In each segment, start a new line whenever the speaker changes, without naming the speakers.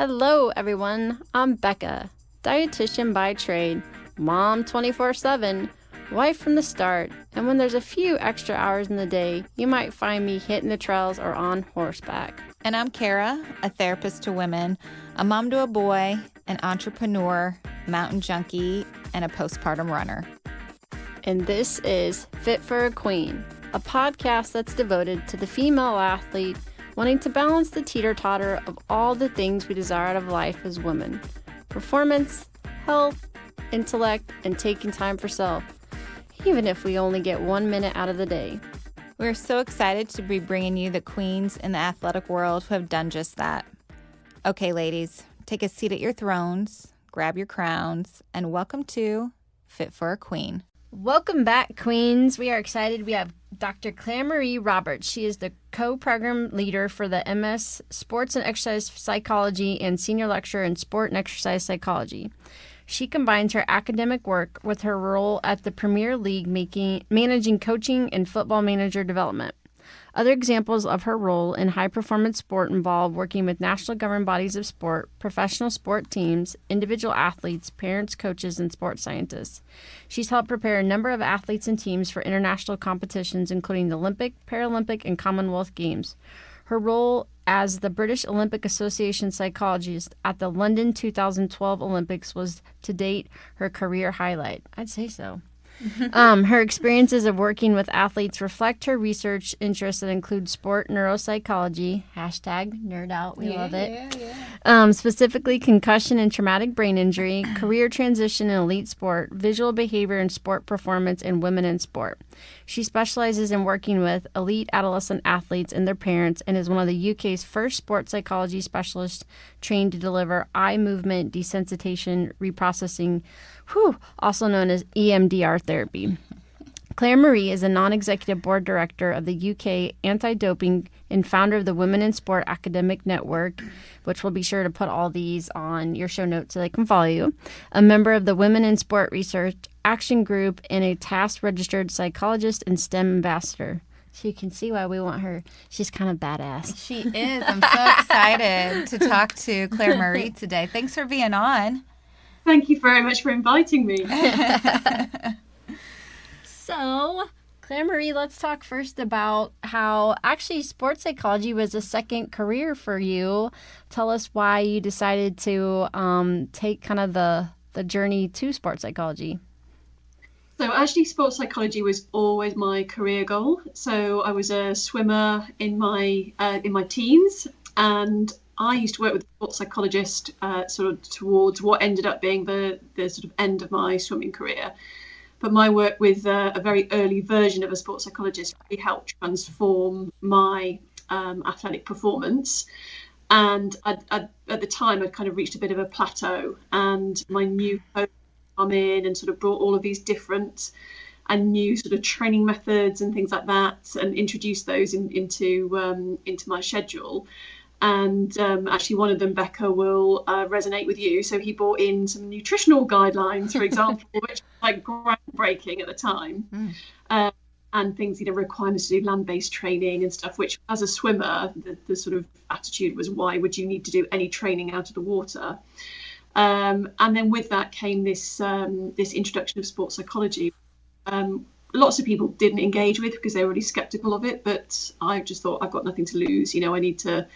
Hello, everyone. I'm Becca, dietitian by trade, mom 24/7, wife from the start, and when there's a few extra hours in the day, you might find me hitting the trails or on horseback.
And I'm Kara, a therapist to women, a mom to a boy, an entrepreneur, mountain junkie, and a postpartum runner.
And this is Fit for a Queen, a podcast that's devoted to the female athlete wanting to balance the teeter-totter of all the things we desire out of life as women: performance, health, intellect, and taking time for self, even if we only get 1 minute out of the day.
We're so excited to be bringing you the queens in the athletic world who have done just that. Okay, ladies, take a seat at your thrones, grab your crowns, and welcome to Fit for a Queen.
Welcome back, queens. We are excited. We have Dr. ClaireMarie Roberts. She is the co-program leader for the MS Sports and Exercise Psychology and senior lecturer in Sport and Exercise Psychology. She combines her academic work with her role at the Premier League managing coaching and football manager development. Other examples of her role in high-performance sport involve working with national governing bodies of sport, professional sport teams, individual athletes, parents, coaches, and sports scientists. She's helped prepare a number of athletes and teams for international competitions, including the Olympic, Paralympic, and Commonwealth Games. Her role as the British Olympic Association psychologist at the London 2012 Olympics was, to date, her career highlight. I'd say so. Her experiences of working with athletes reflect her research interests that include sport neuropsychology, #NerdOut, we love it, specifically concussion and traumatic brain injury, career transition in elite sport, visual behavior and sport performance, and women in sport. She specializes in working with elite adolescent athletes and their parents and is one of the UK's first sports psychology specialists trained to deliver eye movement desensitization reprocessing, also known as EMDR therapy. ClaireMarie is a non-executive board director of the UK Anti-Doping and founder of the Women in Sport Academic Network, which we'll be sure to put all these on your show notes so they can follow you, a member of the Women in Sport Research Action Group, and a task-registered psychologist and STEM ambassador. So you can see why we want her. She's kind of badass.
She is. I'm so excited to talk to ClaireMarie today. Thanks for being on.
Thank you very much for inviting me.
So, ClaireMarie, let's talk first about how actually sports psychology was a second career for you. Tell us why you decided to take kind of the journey to sports psychology.
So actually, sports psychology was always my career goal. So I was a swimmer in my teens, and I used to work with a sports psychologist sort of towards what ended up being the sort of end of my swimming career. But my work with a very early version of a sports psychologist really helped transform my athletic performance. And at the time, I'd kind of reached a bit of a plateau, and my new coach come in and sort of brought all of these different and new sort of training methods and things like that, and introduced those into my schedule. And actually one of them, Becca, will resonate with you. So he brought in some nutritional guidelines, for example, which was like groundbreaking at the time. And things, requirements to do land-based training and stuff, which as a swimmer, the sort of attitude was, why would you need to do any training out of the water? And then with that came this introduction of sports psychology. Lots of people didn't engage with because they were really skeptical of it, but I just thought, I've got nothing to lose. I need to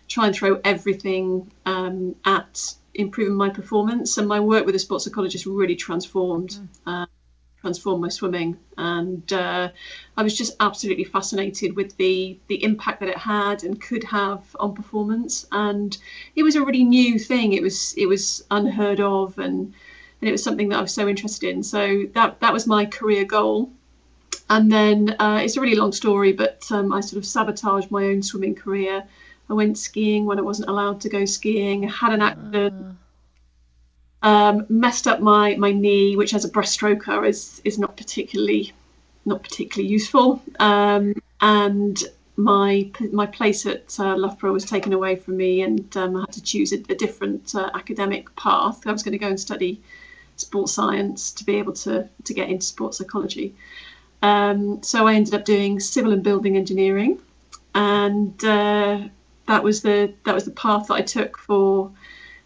try and throw everything at improving my performance. And my work with a sports psychologist really transformed my swimming. And I was just absolutely fascinated with the impact that it had and could have on performance. And it was a really new thing. It was unheard of, and it was something that I was so interested in. So that was my career goal. And then it's a really long story, but I sort of sabotaged my own swimming career. I went skiing when I wasn't allowed to go skiing. I had an accident, messed up my knee, which as a breaststroker is not particularly useful. And my place at Loughborough was taken away from me, and I had to choose a different academic path. I was going to go and study sports science to be able to get into sports psychology. So I ended up doing civil and building engineering, and that was the path that I took for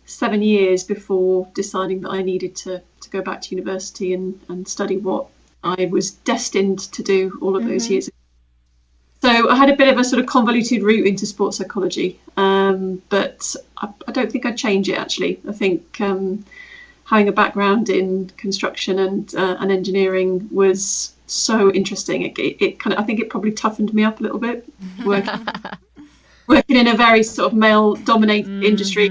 7 years before deciding that I needed to go back to university and study what I was destined to do all of those years ago. So I had a bit of a sort of convoluted route into sports psychology, but I don't think I'd change it, actually. I think having a background in construction and engineering was so interesting. It kind of, I think it probably toughened me up a little bit, working in a very sort of male-dominated industry.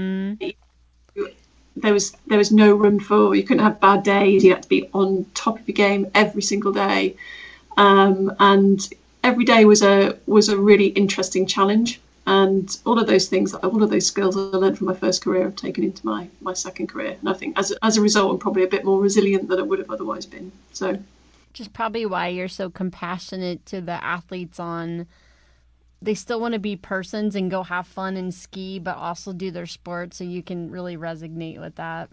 There was no room for, you couldn't have bad days. You had to be on top of your game every single day, and every day was a really interesting challenge. And all of those things, all of those skills I learned from my first career, I've taken into my second career. And I think as a result, I'm probably a bit more resilient than I would have otherwise been. So,
which is probably why you're so compassionate to the athletes on. They still want to be persons and go have fun and ski, but also do their sport. So you can really resonate with that.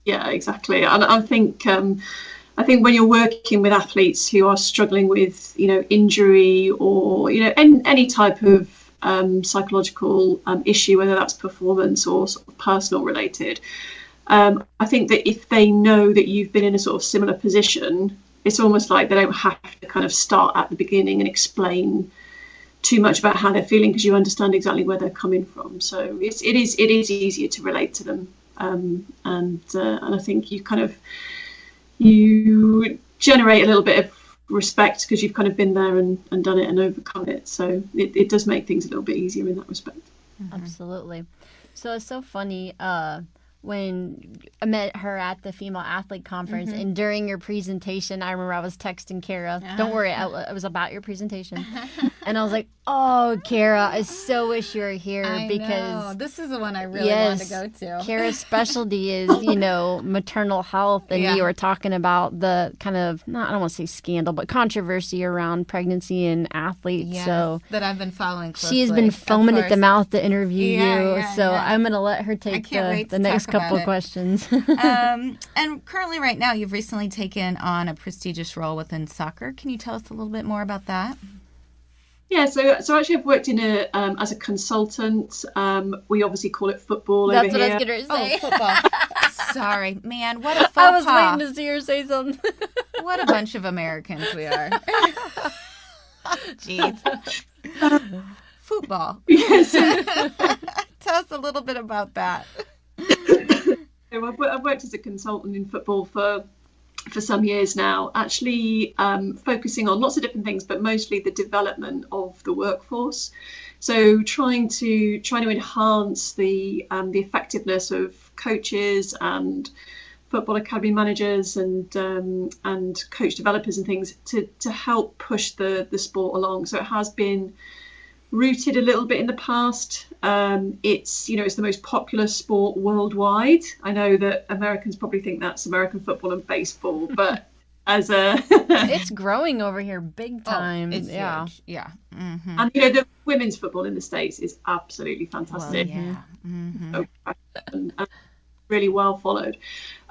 Yeah, exactly. And I think when you're working with athletes who are struggling with, injury or, any type of psychological issue, whether that's performance or sort of personal related, I think that if they know that you've been in a sort of similar position, it's almost like they don't have to kind of start at the beginning and explain too much about how they're feeling, because you understand exactly where they're coming from. So it is easier to relate to them, and I think you generate a little bit of respect because you've kind of been there and done it and overcome it. So it does make things a little bit easier in that respect.
Absolutely. So it's so funny. When I met her at the Female Athlete Conference, and during your presentation, I remember I was texting Kara. Don't worry, it was about your presentation. And I was like, oh, Kara, I so wish you were here because
this is the one I really wanted to go to.
Kara's specialty is, maternal health. And you were talking about the kind of, I don't want to say scandal, but controversy around pregnancy and athletes.
Yes,
so
that I've been following closely.
She has been foaming at the mouth to interview you. So I'm going to let her take the next couple of questions.
And currently right now, you've recently taken on a prestigious role within soccer. Can you tell us a little bit more about that?
Yeah, so actually I've worked in as a consultant. We obviously call it football
That's
over
what
here.
I was going to say.
Oh, football. Sorry, man, what a faux
I was
pas.
waiting to see her say something.
What a bunch of Americans we are. Jeez. Football.
Yes.
Tell us a little bit about that.
So I've worked as a consultant in football for some years now, actually focusing on lots of different things, but mostly the development of the workforce. So trying to enhance the effectiveness of coaches and football academy managers and coach developers and things to help push the sport along. So it has been rooted a little bit in the past. It's the most popular sport worldwide. I know that Americans probably think that's American football and baseball, but
it's growing over here big time.
It's huge. Yeah. Mm-hmm.
And the women's football in the States is absolutely fantastic.
Well, yeah. Mm-hmm.
And really well followed.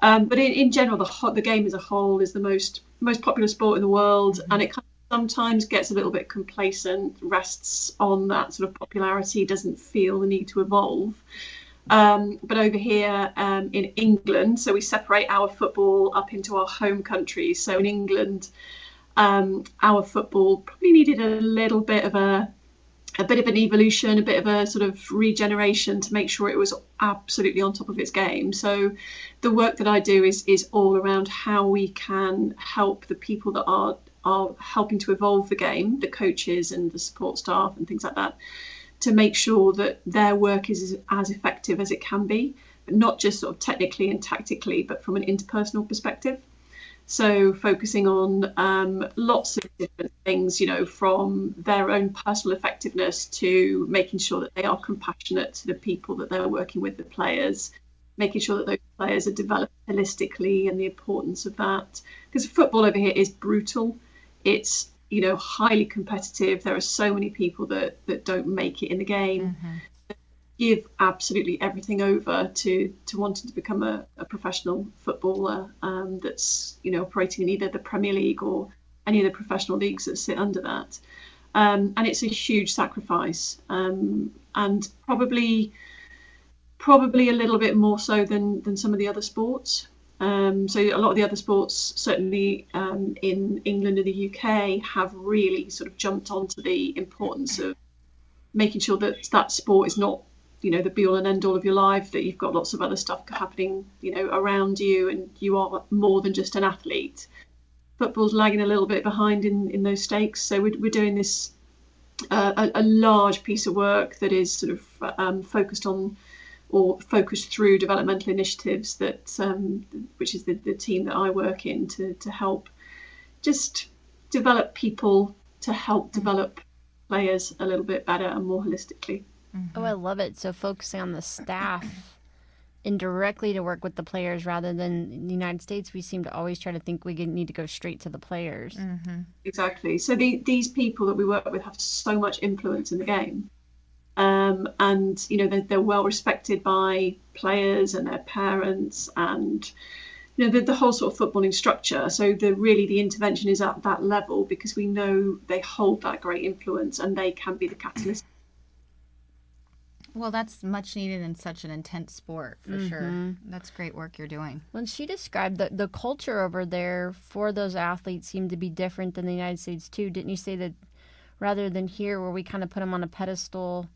But in general, the game as a whole is the most popular sport in the world, and it kind of sometimes gets a little bit complacent, rests on that sort of popularity, doesn't feel the need to evolve. But over here in England, so we separate our football up into our home countries. So in England, our football probably needed a little bit of an evolution, a bit of a sort of regeneration to make sure it was absolutely on top of its game. So the work that I do is all around how we can help the people that are helping to evolve the game, the coaches and the support staff and things like that, to make sure that their work is as effective as it can be, but not just sort of technically and tactically, but from an interpersonal perspective. So focusing on lots of different things, from their own personal effectiveness to making sure that they are compassionate to the people that they're working with, the players, making sure that those players are developed holistically and the importance of that. Because football over here is brutal. It's, highly competitive. There are so many people that don't make it in the game. Mm-hmm. Give absolutely everything over to wanting to become a professional footballer that's operating in either the Premier League or any of the professional leagues that sit under that. and it's a huge sacrifice, and probably a little bit more so than some of the other sports. So a lot of the other sports, certainly in England and the UK, have really sort of jumped onto the importance of making sure that sport is not, the be all and end all of your life, that you've got lots of other stuff happening, around you, and you are more than just an athlete. Football's lagging a little bit behind in those stakes. So we're doing this a large piece of work that is sort of focused on or focused through developmental initiatives that which is the team that I work in to help just develop people, to help develop players a little bit better and more holistically.
Oh, I love it. So focusing on the staff indirectly to work with the players, rather than in the United States, we seem to always try to think we need to go straight to the players.
Exactly. So these people that we work with have so much influence in the game. And they're well respected by players and their parents, and the whole sort of footballing structure. So the intervention is at that level because we know they hold that great influence and they can be the catalyst.
Well, that's much needed in such an intense sport, for sure. That's great work you're doing.
When she described the culture over there for those athletes seemed to be different than the United States too. Didn't you say that rather than here where we kind of put them on a pedestal,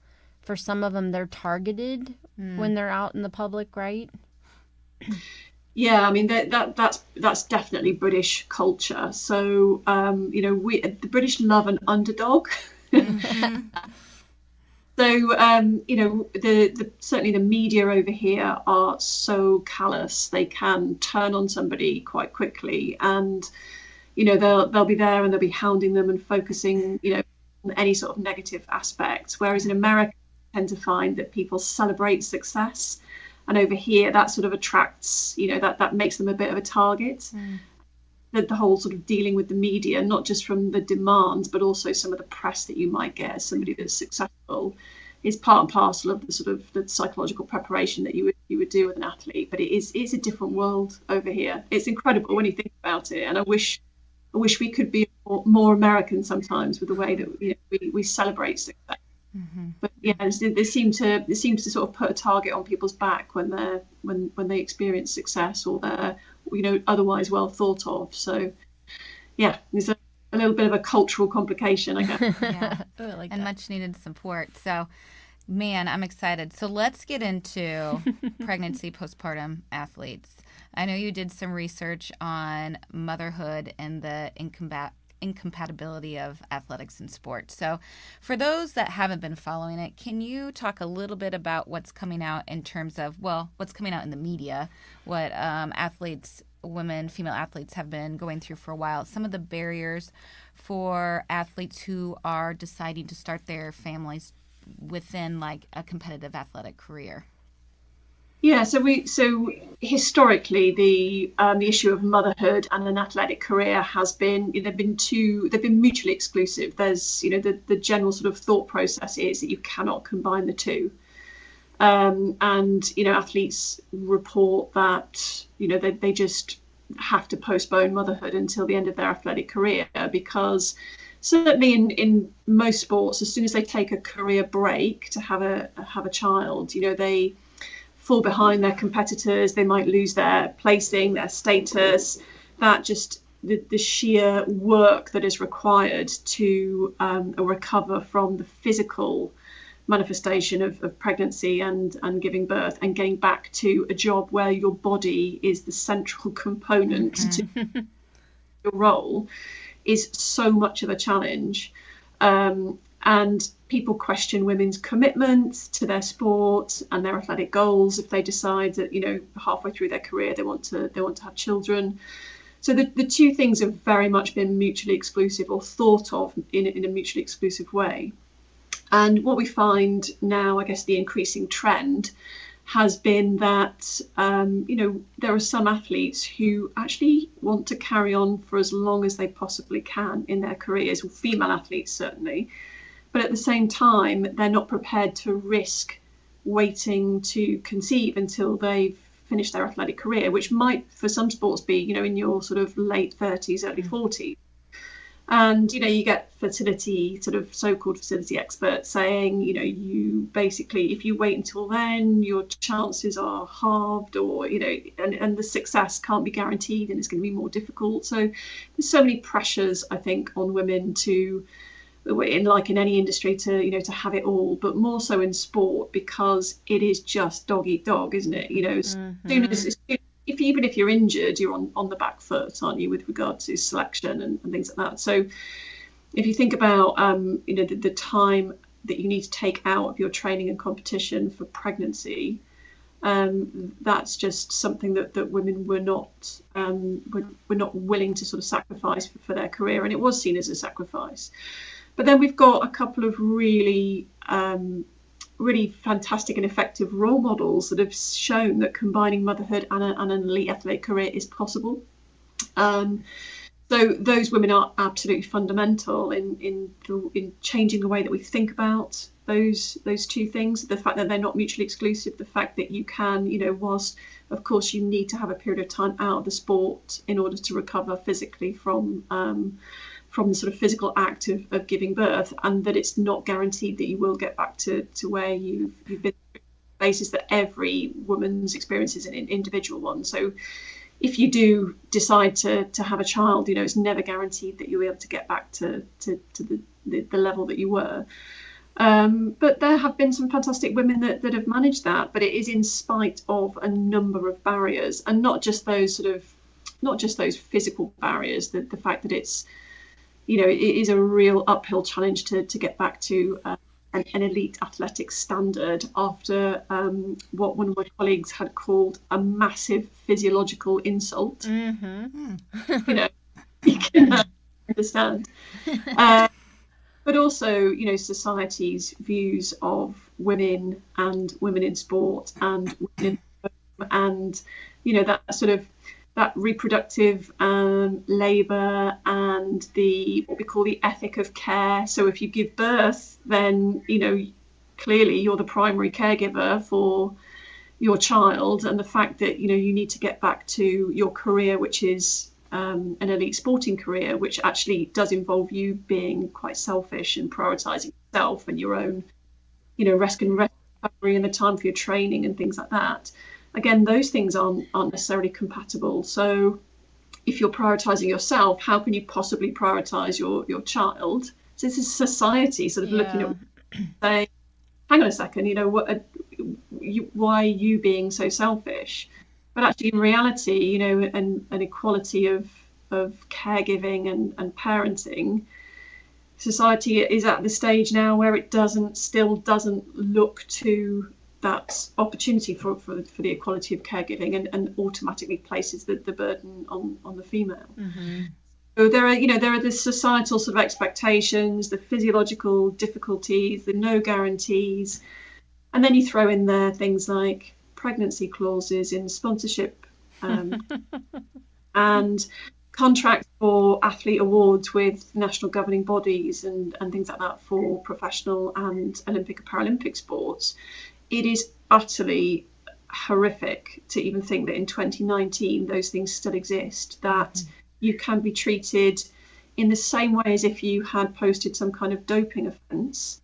for some of them they're targeted when they're out in the public, right?
Yeah, I mean that's definitely British culture. So the British love an underdog. So certainly the media over here are so callous. They can turn on somebody quite quickly, and they'll be there and they'll be hounding them and focusing on any sort of negative aspects. Whereas in America, I tend to find that people celebrate success, and over here that sort of attracts, that makes them a bit of a target. The whole sort of dealing with the media, not just from the demands, but also some of the press that you might get as somebody that's successful, is part and parcel of the sort of the psychological preparation that you would do with an athlete. But it's a different world over here. It's incredible when you think about it, and I wish we could be more American sometimes with the way that we celebrate success. But yeah, they seem to sort of put a target on people's back when they experience success, or they're otherwise well thought of. So yeah, there's a little bit of a cultural complication, I guess.
Yeah.
Oh, I like
And
that.
much needed support. So, man, I'm excited. So let's get into pregnancy, postpartum athletes. I know you did some research on motherhood and the incompatibility of athletics and sports. So for those that haven't been following it, can you talk a little bit about what's coming out in terms of, what's coming out in the media, what female athletes have been going through for a while, some of the barriers for athletes who are deciding to start their families within like a competitive athletic career?
Yeah, so historically the issue of motherhood and an athletic career has been they've been mutually exclusive. There's the general sort of thought process is that you cannot combine the two, and athletes report that they just have to postpone motherhood until the end of their athletic career, because certainly in most sports, as soon as they take a career break to have a child, they fall behind their competitors. They might lose their placing, their status. That just the sheer work that is required to recover from the physical manifestation of pregnancy and giving birth, and getting back to a job where your body is the central component to your role, is so much of a challenge. And people question women's commitment to their sport and their athletic goals if they decide that halfway through their career they want to have children. So the two things have very much been mutually exclusive, or thought of in a mutually exclusive way. And what we find now, I guess the increasing trend has been that there are some athletes who actually want to carry on for as long as they possibly can in their careers, or female athletes certainly. But at the same time, they're not prepared to risk waiting to conceive until they've finished their athletic career, which might, for some sports, be, in your sort of late 30s, early 40s. And, you get fertility, sort of so-called fertility experts saying, you basically, if you wait until then, your chances are halved, or, and the success can't be guaranteed and it's going to be more difficult. So there's so many pressures, I think, on women to, in any industry, to have it all, but more so in sport, because it is just dog eat dog, isn't it? Even if you're injured, you're on the back foot, aren't you, with regard to selection and things like that. So if you think about the time that you need to take out of your training and competition for pregnancy, that's just something that women were not willing to sort of sacrifice for their career, and it was seen as a sacrifice. But then we've got a couple of really fantastic and effective role models that have shown that combining motherhood and an elite athletic career is possible. So those women are absolutely fundamental in changing the way that we think about those two things. The fact that they're not mutually exclusive, the fact that you can, whilst of course you need to have a period of time out of the sport in order to recover physically from the sort of physical act of giving birth, and that it's not guaranteed that you will get back to where you've been, basis that every woman's experience is an individual one. So if you do decide to have a child, it's never guaranteed that you'll be able to get back to the level that you were. But there have been some fantastic women that have managed that, but it is in spite of a number of barriers, and not just those physical barriers, the fact that it's, it is a real uphill challenge to get back to an elite athletic standard after what one of my colleagues had called a massive physiological insult.
Mm-hmm.
You can understand. But also, society's views of women and women in sport and women and, that sort of that reproductive labour and what we call the ethic of care. So if you give birth, then clearly you're the primary caregiver for your child, and the fact that you need to get back to your career, which is an elite sporting career, which actually does involve you being quite selfish and prioritising yourself and your own rest and recovery and the time for your training and things like that. Again, those things aren't necessarily compatible. So if you're prioritising yourself, how can you possibly prioritise your child? So this is society sort of looking at saying, hang on a second, why are you being so selfish? But actually, in reality, an equality of caregiving and parenting, society is at the stage now where it still doesn't look to that opportunity for the equality of caregiving and automatically places the burden on the female.
Mm-hmm.
So there are the societal sort of expectations, the physiological difficulties, the no guarantees, and then you throw in there things like pregnancy clauses in sponsorship and contracts for athlete awards with national governing bodies and things like that for professional and Olympic and Paralympic sports. It is utterly horrific to even think that in 2019 those things still exist, that you can be treated in the same way as if you had posted some kind of doping offence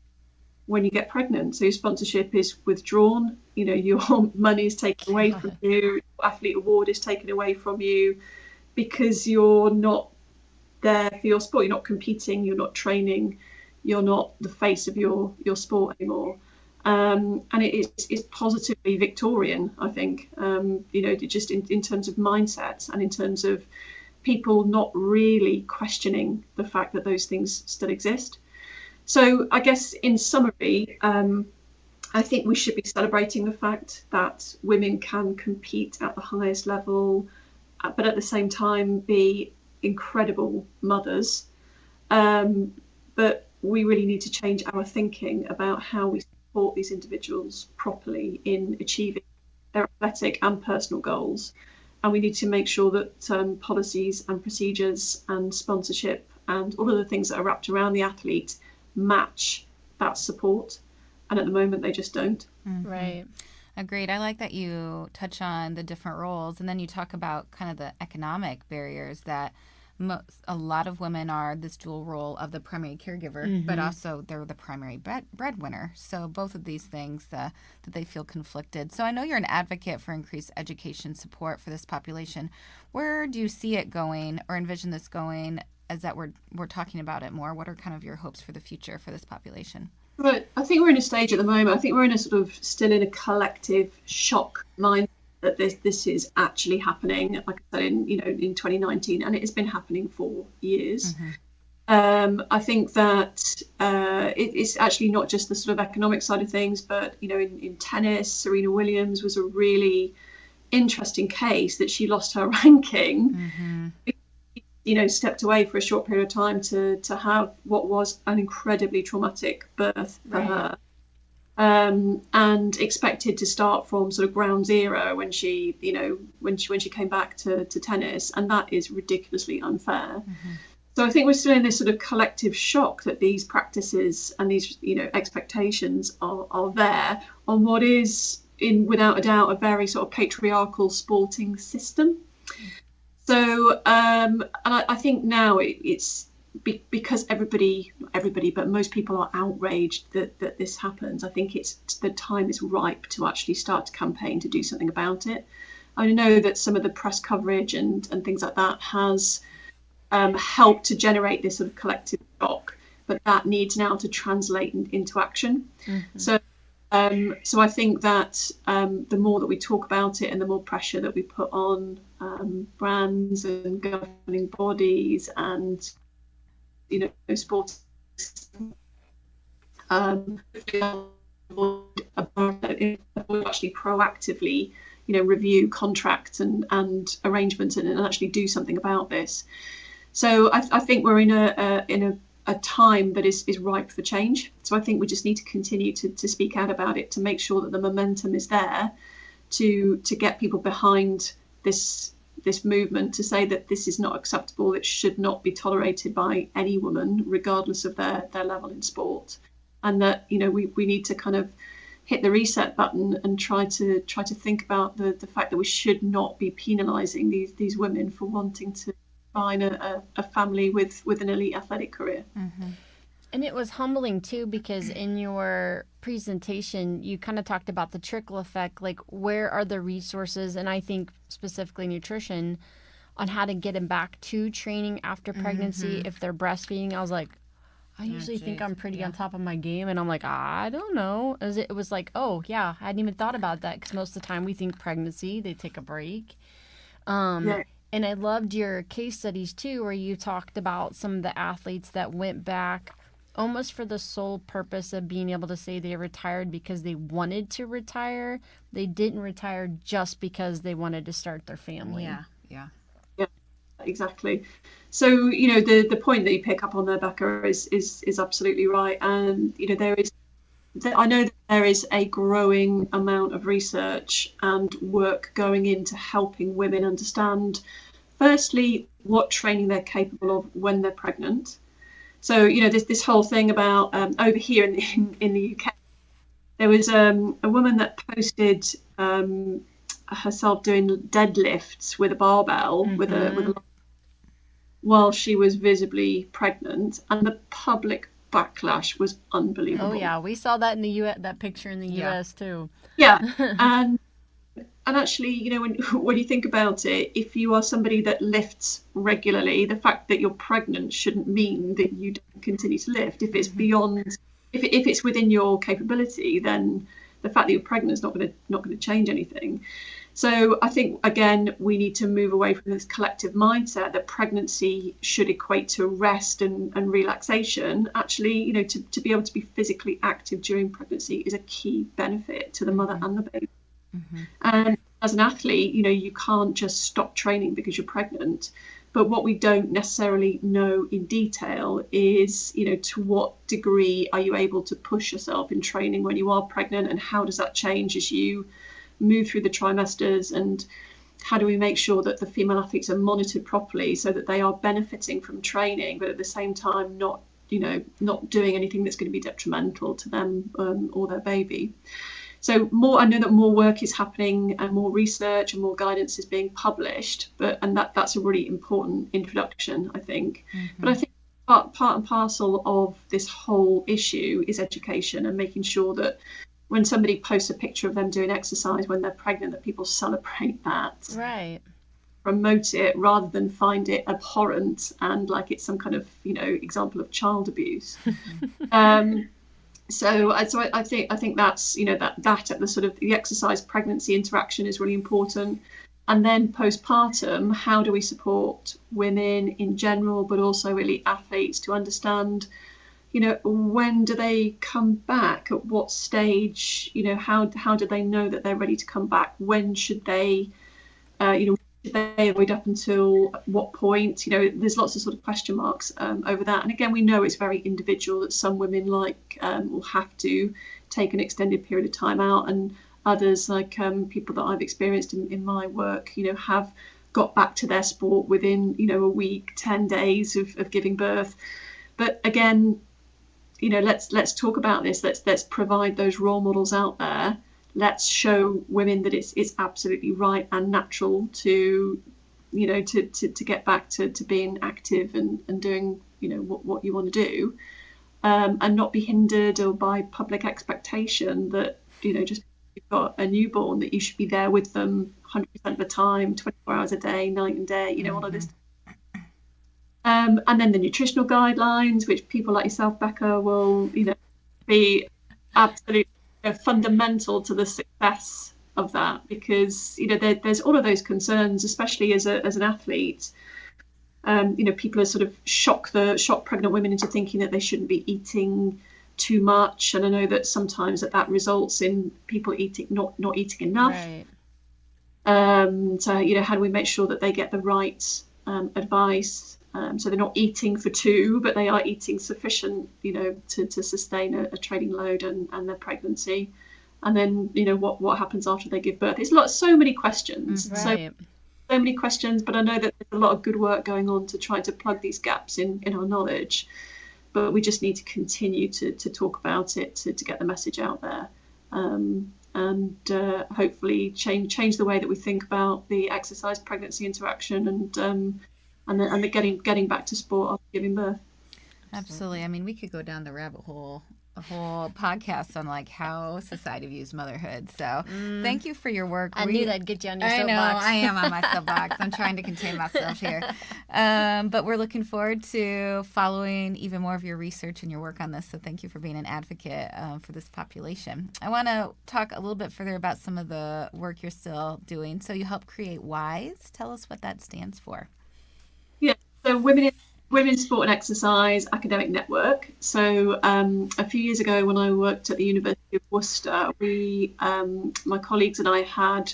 when you get pregnant. So your sponsorship is withdrawn, your money is taken away from you, your athlete award is taken away from you because you're not there for your sport, you're not competing, you're not training, you're not the face of your sport anymore. And it's positively Victorian, I think, just in terms of mindset and in terms of people not really questioning the fact that those things still exist. So I guess in summary, I think we should be celebrating the fact that women can compete at the highest level, but at the same time be incredible mothers. But we really need to change our thinking about how we support these individuals properly in achieving their athletic and personal goals. And we need to make sure that policies and procedures and sponsorship and all of the things that are wrapped around the athlete match that support. And at the moment, they just don't.
Mm-hmm.
Right.
Agreed. I like that you touch on the different roles, and then you talk about kind of the economic barriers that a lot of women are this dual role of the primary caregiver, but also they're the primary breadwinner. So both of these things that they feel conflicted. So I know you're an advocate for increased education support for this population. Where do you see it going or envision this going as that we're talking about it more? What are kind of your hopes for the future for this population?
Right. I think we're in a stage at the moment. I think we're in a sort of still in a collective shock mind that this is actually happening. Like I said, in 2019, and it has been happening for years. I think that it's actually not just the sort of economic side of things, but in tennis, Serena Williams was a really interesting case that she lost her ranking. Stepped away for a short period of time to have what was an incredibly traumatic birth for her, and expected to start from sort of ground zero when she came back to tennis, and that is ridiculously unfair. So I think we're still in this sort of collective shock that these practices and these expectations are there on what is, without a doubt, a very sort of patriarchal sporting system. So, and I think now it's because not everybody, but most people are outraged that this happens. I think the time is ripe to actually start to campaign to do something about it. I know that some of the press coverage and things like that has helped to generate this sort of collective shock, but that needs now to translate into action. So I think that the more that we talk about it and the more pressure that we put on brands and governing bodies and sports, actually proactively review contracts and arrangements and actually do something about this. So I think we're in a time that is ripe for change. So I think we just need to continue to speak out about it, to make sure that the momentum is there to get people behind this movement, to say that this is not acceptable, it should not be tolerated by any woman regardless of their level in sport, and that we need to kind of hit the reset button and try to think about the fact that we should not be penalizing these women for wanting to find a family with an elite athletic career.
And it was humbling too, because in your presentation you kind of talked about the trickle effect, like where are the resources, and I think specifically nutrition, on how to get them back to training after pregnancy if they're breastfeeding. I was like, I usually think I'm pretty on top of my game, and I'm like, I don't know. It was like, oh yeah, I hadn't even thought about that, because most of the time we think pregnancy, they take a break. And I loved your case studies too, where you talked about some of the athletes that went back almost for the sole purpose of being able to say they retired because they wanted to retire. They didn't retire just because they wanted to start their family.
Yeah,
exactly. So the point that you pick up on there, Becca, is absolutely right. And I know that there is a growing amount of research and work going into helping women understand, firstly, what training they're capable of when they're pregnant. So this whole thing about over here in the UK, there was a woman that posted herself doing deadlifts with a barbell with a while she was visibly pregnant, and the public backlash was unbelievable.
Oh yeah, we saw that in the US, that picture in the US too.
Yeah, and actually, when you think about it, if you are somebody that lifts regularly, the fact that you're pregnant shouldn't mean that you don't continue to lift. If it's beyond, if it's within your capability, then the fact that you're pregnant is not going to change anything. So I think, again, we need to move away from this collective mindset that pregnancy should equate to rest and relaxation. Actually, to be able to be physically active during pregnancy is a key benefit to the mother and the baby. And as an athlete, you can't just stop training because you're pregnant. But what we don't necessarily know in detail is, to what degree are you able to push yourself in training when you are pregnant, and how does that change as you move through the trimesters, and how do we make sure that the female athletes are monitored properly so that they are benefiting from training, but at the same time not doing anything that's going to be detrimental to them or their baby. So I know that more work is happening and more research and more guidance is being published, and that's a really important introduction, I think. But I think part and parcel of this whole issue is education and making sure that when somebody posts a picture of them doing exercise when they're pregnant, that people celebrate that.
Right.
Promote it rather than find it abhorrent and like it's some kind of, example of child abuse. So I think that's, that at the sort of the exercise pregnancy interaction is really important. And then postpartum, how do we support women in general, but also really athletes to understand, when do they come back? At what stage? How do they know that they're ready to come back? When should they, should they avoid up until what point? There's lots of sort of question marks over that. And again, we know it's very individual, that some women will have to take an extended period of time out, and others, like people that I've experienced in my work, have got back to their sport within, a week, 10 days of giving birth. But again, let's talk about this. Let's provide those role models out there. Let's show women that it's absolutely right and natural to get back to being active and doing what you want to do, and not be hindered or by public expectation that just you've got a newborn that you should be there with them 100% of the time, 24 hours a day, night and day, all of this. And then the nutritional guidelines, which people like yourself, Becca, will be absolutely fundamental to the success of that, because there's all of those concerns, especially as an athlete. People are sort of shock pregnant women into thinking that they shouldn't be eating too much, and I know that sometimes that results in people not eating enough.
Right.
So how do we make sure that they get the right advice, so they're not eating for two, but they are eating sufficient to sustain a training load and their pregnancy. And then what happens after they give birth? It's so many questions.
Right.
So many questions, but I know that there's a lot of good work going on to try to plug these gaps in our knowledge. But we just need to continue to talk about it to get the message out there, and hopefully change the way that we think about the exercise pregnancy interaction and the getting back to sport after giving birth.
Absolutely. I mean, we could go down the rabbit hole, a whole podcast on like how society views motherhood. So thank you for your work.
I knew that'd get you on your soapbox.
I know, I am on my soapbox. I'm trying to contain myself here. But we're looking forward to following even more of your research and your work on this. So thank you for being an advocate for this population. I want to talk a little bit further about some of the work you're still doing. So you help create WISE. Tell us what that stands for.
Yeah, so Women in Sport and Exercise Academic Network. So a few years ago when I worked at the University of Worcester, my colleagues and I had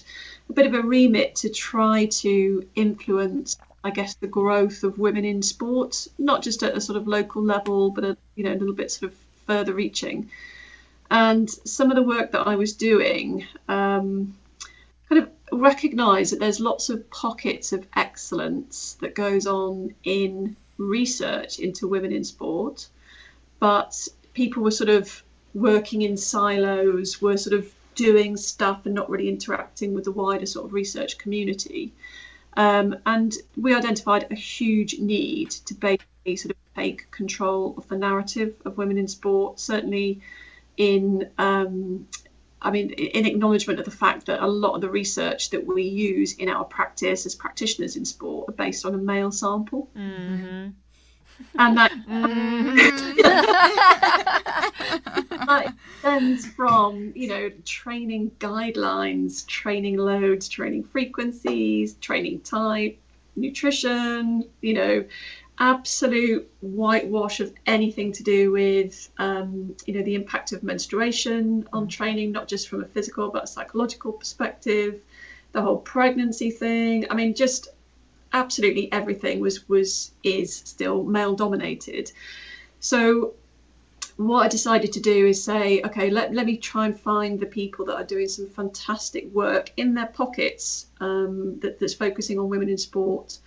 a bit of a remit to try to influence, I guess, the growth of women in sport, not just at a sort of local level, but a little bit sort of further reaching. And some of the work that I was doing kind of recognise that there's lots of pockets of excellence that goes on in research into women in sport, but people were sort of working in silos, were sort of doing stuff and not really interacting with the wider sort of research community. And we identified a huge need to basically sort of take control of the narrative of women in sport, certainly in acknowledgement of the fact that a lot of the research that we use in our practice as practitioners in sport are based on a male sample.
Mm-hmm.
And that, that stems from, training guidelines, training loads, training frequencies, training type, nutrition, absolute whitewash of anything to do with the impact of menstruation on training, not just from a physical but a psychological perspective, the whole pregnancy thing. I mean, just absolutely everything is still male dominated. So what I decided to do is say, okay, let me try and find the people that are doing some fantastic work in their pockets, that's focusing on women in sport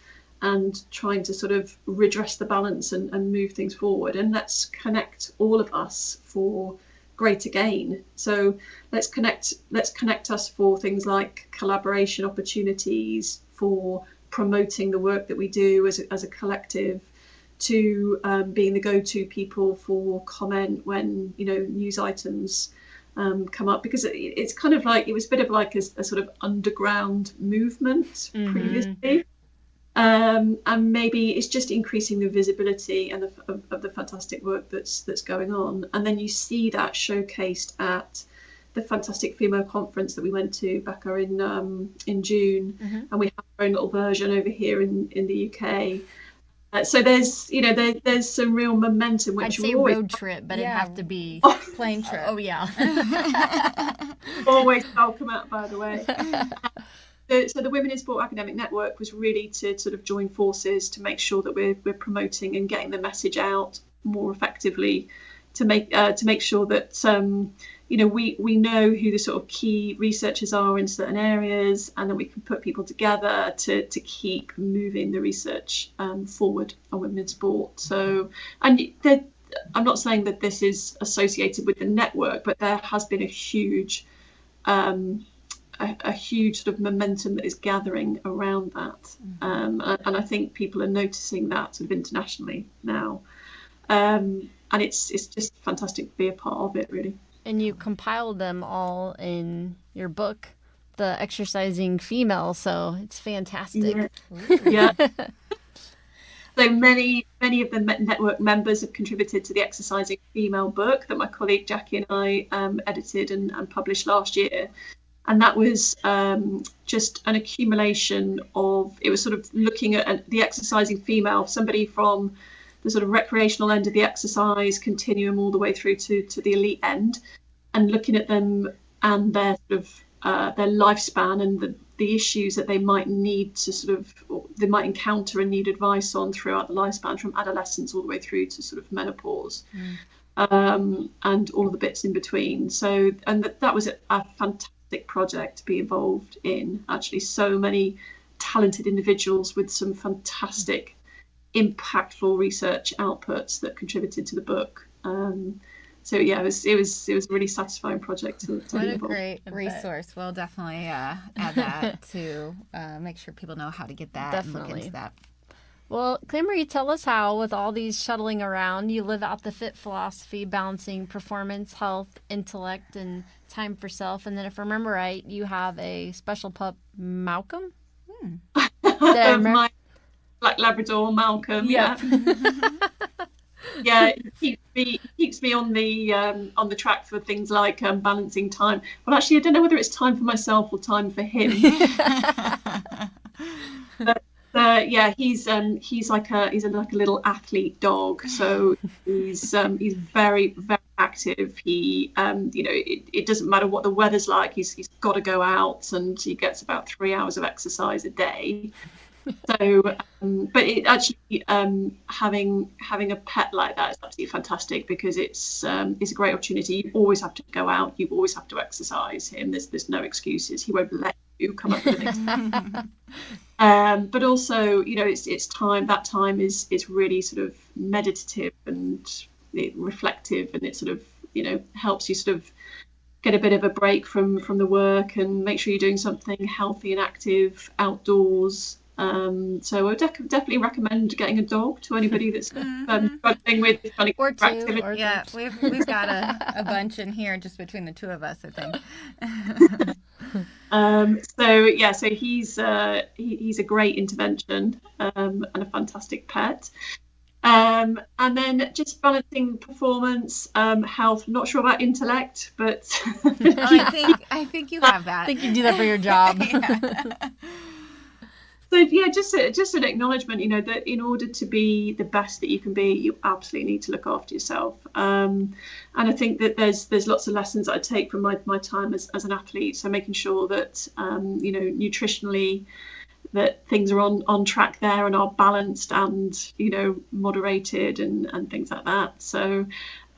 and trying to sort of redress the balance and move things forward. And let's connect all of us for greater gain. So let's connect us for things like collaboration opportunities, for promoting the work that we do as a collective, to being the go-to people for comment when news items come up, because it's kind of like, it was a bit of like a sort of underground movement previously. And maybe it's just increasing the visibility and of the fantastic work that's going on. And then you see that showcased at the Fantastic Female Conference that we went to back in June, and we have our own little version over here in the UK. So there's there's some real momentum. Which
I'd say road trip, but it'd have to be
plane trip.
Oh yeah,
always welcome out, by the way. So the Women in Sport Academic Network was really to sort of join forces to make sure that we're promoting and getting the message out more effectively, to make sure that we know who the sort of key researchers are in certain areas, and then we can put people together to keep moving the research forward on women in sport. So, and I'm not saying that this is associated with the network, but there has been a huge sort of momentum that is gathering around that, and I think people are noticing that sort of internationally now, and it's just fantastic to be a part of it, really.
And you compiled them all in your book, The Exercising Female, so it's fantastic.
Yeah. So many of the network members have contributed to the Exercising Female book that my colleague Jackie and I edited and published last year. And that was just an accumulation of, it was sort of looking at the exercising female, somebody from the sort of recreational end of the exercise continuum all the way through to the elite end, and looking at them and their sort of their lifespan and the issues that they might need to sort of, they might encounter and need advice on throughout the lifespan, from adolescence all the way through to sort of menopause. And all of the bits in between. So, and that was a fantastic project to be involved in. Actually, so many talented individuals with some fantastic, impactful research outputs that contributed to the book. So yeah, it was a really satisfying project to
What
be
a
involved.
great resource. We'll definitely add that to make sure people know how to get that and look into that.
Well, ClaireMarie, tell us how, with all these shuttling around, you live out the Phit philosophy, balancing performance, health, intellect, and time for self. And then, if I remember right, you have a special pup, Malcolm? Did I remember?
My Black Labrador, Malcolm.
Yep.
Yeah, it keeps me on the track for things like balancing time. Well, actually, I don't know whether it's time for myself or time for him. Yeah, he's like a little athlete dog. So he's very, very active. He it doesn't matter what the weather's like. He's got to go out, and he gets about 3 hours of exercise a day. So, but it actually having a pet like that is absolutely fantastic, because it's a great opportunity. You always have to go out. You always have to exercise him. There's no excuses. He won't let you come up with an but also, it's time. That time is really sort of meditative and reflective, and it sort of helps you sort of get a bit of a break from the work, and make sure you're doing something healthy and active outdoors. So I would definitely recommend getting a dog to anybody that's struggling with kind of
Or two,
activity.
or
Yeah, we've got a bunch in here just between the two of us, I think.
So he's a great intervention and a fantastic pet. And then just balancing performance, health. Not sure about intellect, but
I think you have that.
I think you do that for your job.
So yeah, just an acknowledgement, that in order to be the best that you can be, you absolutely need to look after yourself. And I think that there's lots of lessons that I take from my time as an athlete. So making sure that nutritionally, that things are on track there and are balanced and moderated and things like that. So,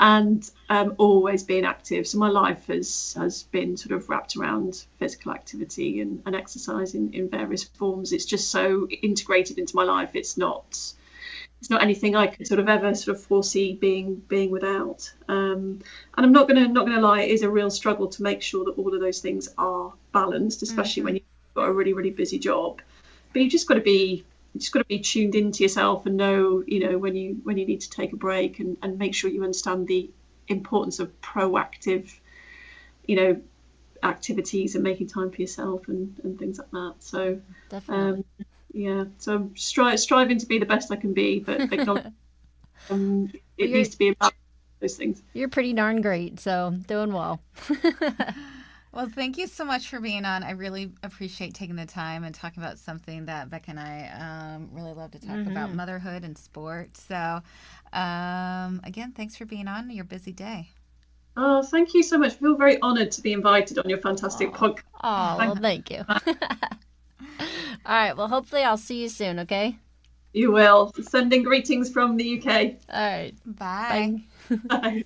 and always being active. So my life has been sort of wrapped around physical activity and exercise in various forms. It's just so integrated into my life. It's not it's not anything I could sort of ever sort of foresee being without. And I'm not gonna lie, it is a real struggle to make sure that all of those things are balanced, especially when you've got a really, really busy job. But you've just got to be tuned into yourself and know, when you need to take a break, and make sure you understand the importance of proactive, activities and making time for yourself and things like that. So
Definitely.
so I'm striving to be the best I can be, but acknowledge, it needs to be about those things.
You're pretty darn great, so doing well.
Well, thank you so much for being on. I really appreciate taking the time and talking about something that Becca and I really love to talk about, motherhood and sports. So, again, thanks for being on your busy day.
Oh, thank you so much. I feel very honoured to be invited on your fantastic podcast.
Oh, well, thank you. All right, well, hopefully I'll see you soon, okay?
You will. Sending greetings from the UK.
All right.
Bye.
Bye.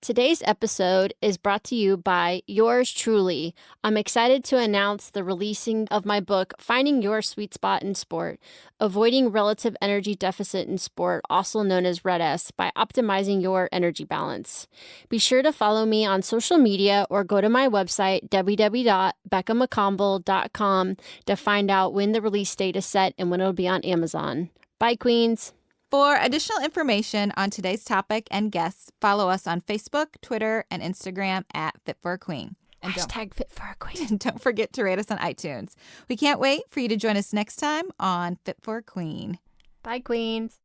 Today's episode is brought to you by yours truly. I'm excited to announce the releasing of my book, Finding Your Sweet Spot in Sport, Avoiding Relative Energy Deficit in Sport, also known as RED-S, by optimizing your energy balance. Be sure to follow me on social media or go to my website, www.beccamccombel.com, to find out when the release date is set and when it'll be on Amazon. Bye, Queens.
For additional information on today's topic and guests, follow us on Facebook, Twitter, and Instagram at Fit for a Queen. And
Hashtag Fit for a Queen.
don't forget to rate us on iTunes. We can't wait for you to join us next time on Fit for a Queen.
Bye, Queens.